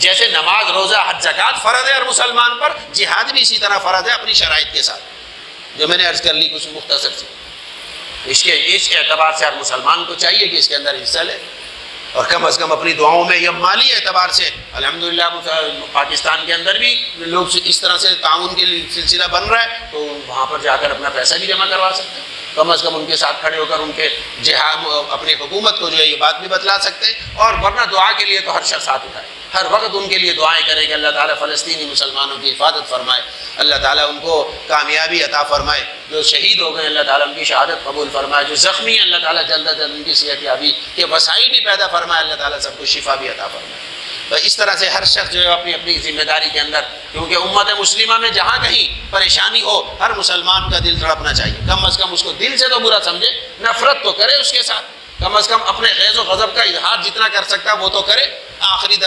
जैसे नमाज, रोज़ा, हज, ज़कात फ़र्ज़ है हर मुसलमान पर, जिहाद भी इसी तरह फ़र्ज़ है अपनी शराइत के साथ, जो मैंने अर्ज़ कर ली कुछ मुख्तसर से। इसके इस एतबार से हर मुसलमान को चाहिए कि इसके अंदर हिस्सा ले, और कम अज़ कम अपनी दुआओं में यह माली एतबार से अल्हम्दुलिल्लाह पाकिस्तान के अंदर भी लोग इस तरह से ताउन के सिलसिला बन रहा है, तो वहाँ पर जाकर अपना पैसा भी जमा करवा सकते हैं। कम अज़ कम उनके साथ खड़े होकर उनके जिहाद अपनी हुकूमत को जो है ये बात भी बतला सकते हैं। और वरना दुआ के लिए तो हर शख्स हाथ उठाए, हर वक्त उनके लिए दुआएं करें कि अल्लाह ताला फ़लस्तीनी मुसलमानों की हिफाजत फरमाए, अल्लाह ताला उनको कामयाबी अता फरमाए, जो शहीद हो गए अल्लाह ताला उनकी शहादत कबूल फरमाए, जो ज़ख्मी है अल्लाह ताला जल्द अज जल्द उनकी सेहत याबी के वसाइल भी पैदा फरमाए, अल्लाह ताला सबको शिफा भी अता फरमाए। तो इस तरह से हर शख्स जो है अपनी अपनी जिम्मेदारी के अंदर, क्योंकि उम्मत मुस्लिमा में जहाँ कहीं परेशानी हो हर मुसलमान का दिल तड़पना चाहिए। कम अज़ कम उसको दिल से तो बुरा समझे, नफरत तो करे उसके साथ, कम अज़ कम अपने गैज़ व गज़ब का इजहार जितना कर सकता है वो तो करे। आखिरी दर्जे